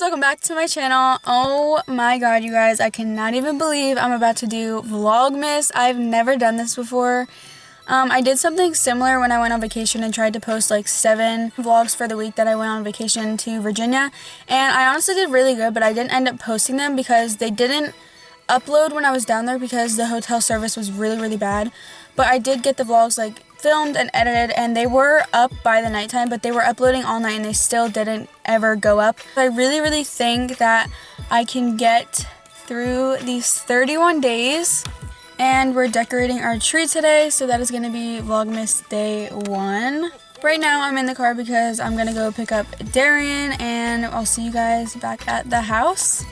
welcome back to my channel. Oh my god, you guys, I cannot even believe I'm about to do Vlogmas. I've never done this before. I did something similar when I went on vacation and tried to post like 7 vlogs for the week that I went on vacation to Virginia, and I honestly did really good, but I didn't end up posting them because they didn't upload when I was down there because the hotel service was really bad. But I did get the vlogs like filmed and edited, and they were up by the nighttime, but they were uploading all night and they still didn't ever go up. I really think that I can get through these 31 days, and we're decorating our tree today, so that is going to be Vlogmas day 1. Right now I'm in the car because I'm going to go pick up Darian, and I'll see you guys back at the house.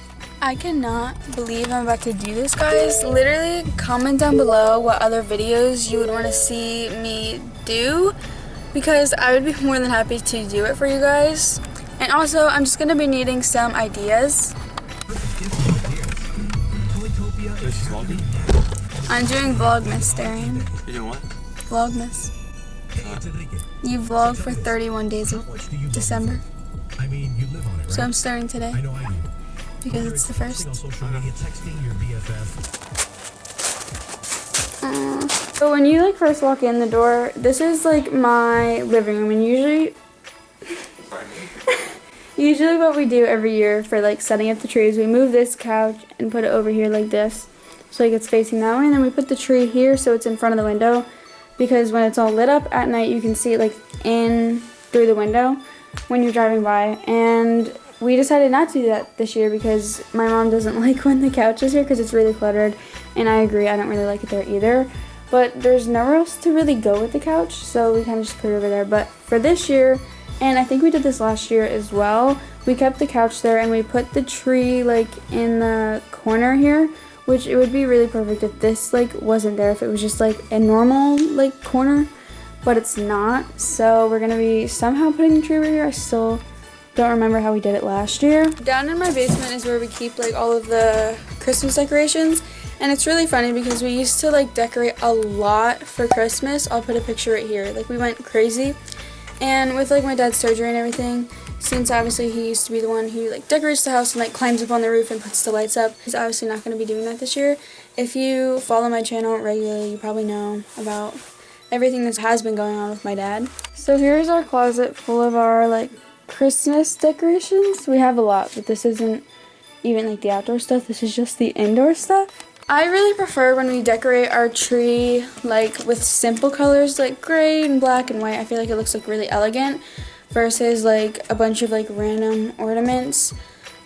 I cannot believe I'm about to do this, guys. Literally, comment down below what other videos you would want to see me do, because I would be more than happy to do it for you guys. And also, I'm just going to be needing some ideas. I'm doing Vlogmas, Darian. You're doing what? Vlogmas. You vlog for 31 days of December. So I'm starting today. Because it's the first. So when you like first walk in the door, this is like my living room, and usually what we do every year for like setting up the trees, we move this couch and put it over here like this, so like it's facing that way, and then we put the tree here so it's in front of the window, because when it's all lit up at night you can see it like in through the window when you're driving by. And we decided not to do that this year because my mom doesn't like when the couch is here because it's really cluttered, and I agree, I don't really like it there either. But there's nowhere else to really go with the couch, so we kind of just put it over there. But for this year, and I think we did this last year as well, we kept the couch there and we put the tree like in the corner here, which it would be really perfect if this like wasn't there, if it was just like a normal like corner, but it's not. So we're gonna be somehow putting the tree over here. I still don't remember how we did it last year. Down in my basement is where we keep like all of the Christmas decorations, and it's really funny because we used to like decorate a lot for Christmas. I'll put a picture right here. Like, we went crazy, and with like my dad's surgery and everything, since obviously he used to be the one who like decorates the house and like climbs up on the roof and puts the lights up, he's obviously not going to be doing that this year. If you follow my channel regularly, you probably know about everything that has been going on with my dad. So here's our closet full of our like Christmas decorations. We have a lot, but this isn't even like the outdoor stuff, this is just the indoor stuff. I really prefer when we decorate our tree like with simple colors like gray and black and white. I feel like it looks like really elegant versus like a bunch of like random ornaments.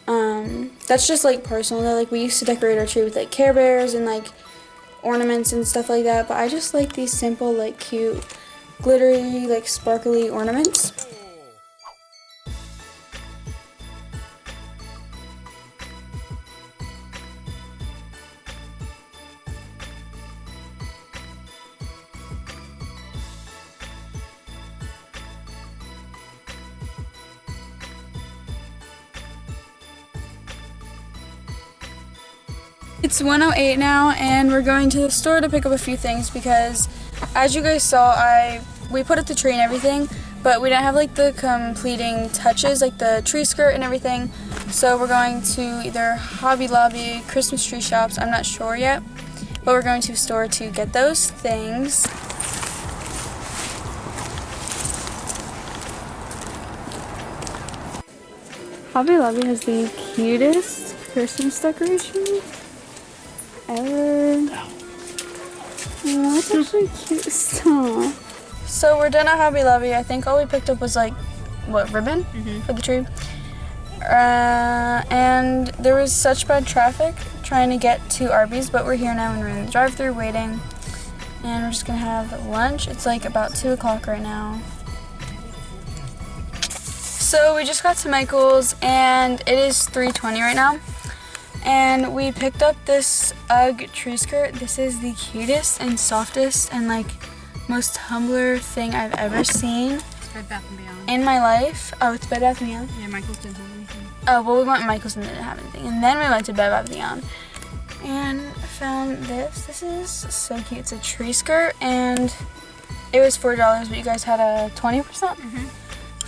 That's just like personal though. Like, we used to decorate our tree with like Care Bears and like ornaments and stuff like that, but I just like these simple like cute glittery like sparkly ornaments. It's 1:08 now, and we're going to the store to pick up a few things because, as you guys saw, we put up the tree and everything, but we didn't have like the completing touches, like the tree skirt and everything. So we're going to either Hobby Lobby, Christmas tree shops, I'm not sure yet, but we're going to a store to get those things. Hobby Lobby has the cutest Christmas decorations ever. Oh, that's actually cute stuff. So we're done at Hobby Lobby. I think all we picked up was like, what, ribbon for the tree? And there was such bad traffic trying to get to Arby's, but we're here now and we're in the drive-thru waiting. And we're just gonna have lunch. It's like about 2 o'clock right now. So we just got to Michael's and it is 3:20 right now. And we picked up this UGG tree skirt. This is the cutest and softest and like most humbler thing I've ever seen. It's Bed Bath & Beyond. In my life. Oh, it's Bed Bath & Beyond? Yeah, Michael's didn't have anything. Oh, well, we went to Michael's and they didn't have anything. And then we went to Bed Bath & Beyond and found this. This is so cute. It's a tree skirt and it was $4, but you guys had a 20%?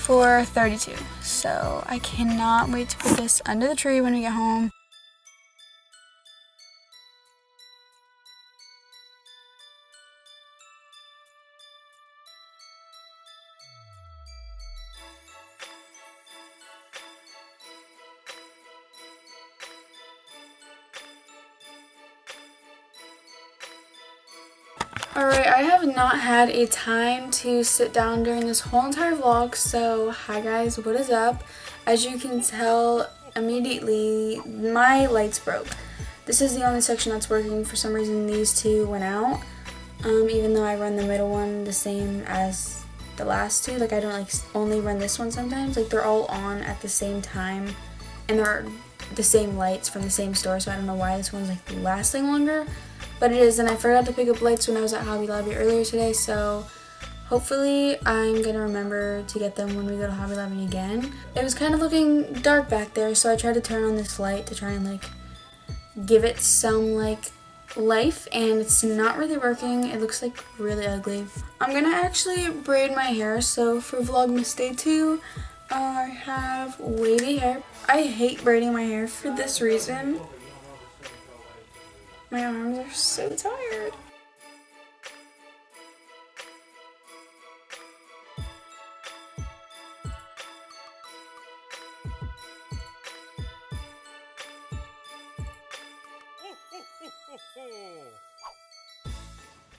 for 32. So I cannot wait to put this under the tree when we get home. Alright, I have not had a time to sit down during this whole entire vlog, so hi guys, what is up? As you can tell immediately, my lights broke. This is the only section that's working. For some reason these two went out, even though I run the middle one the same as the last two. Like I don't like only run this one sometimes, like they're all on at the same time and they're the same lights from the same store, so I don't know why this one's like lasting longer. But it is, and I forgot to pick up lights when I was at Hobby Lobby earlier today, so hopefully I'm gonna remember to get them when we go to Hobby Lobby again. It was kind of looking dark back there, so I tried to turn on this light to try and like give it some like life, and it's not really working. It looks like really ugly. I'm gonna actually braid my hair, so for Vlogmas Day 2, I have wavy hair. I hate braiding my hair for this reason. My arms are so tired.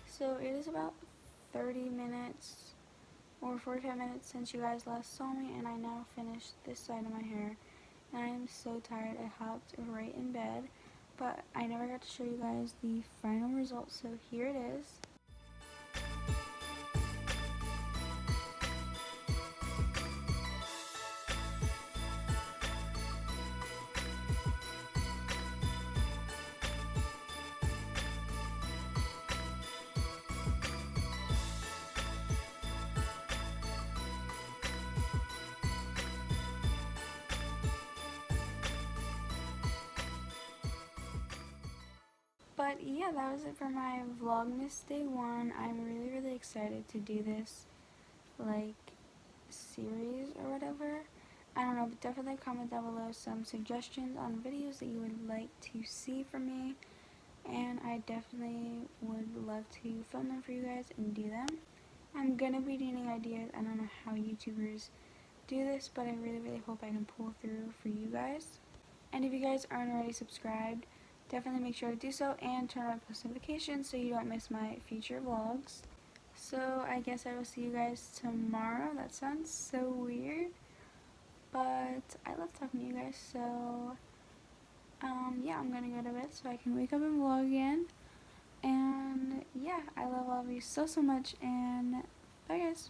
So it is about 30 minutes or 45 minutes since you guys last saw me, and I now finished this side of my hair. And I am so tired. I hopped right in bed, but I never got to show you guys the final result, so here it is. But yeah, that was it for my Vlogmas Day 1. I'm really excited to do this, like, series or whatever. I don't know, but definitely comment down below some suggestions on videos that you would like to see from me. And I definitely would love to film them for you guys and do them. I'm gonna be needing ideas. I don't know how YouTubers do this, but I really hope I can pull through for you guys. And if you guys aren't already subscribed, definitely make sure to do so and turn on post notifications so you don't miss my future vlogs. So I guess I will see you guys tomorrow. That sounds so weird, but I love talking to you guys. So yeah, I'm gonna go to bed so I can wake up and vlog again. And yeah, I love all of you so much, and bye guys.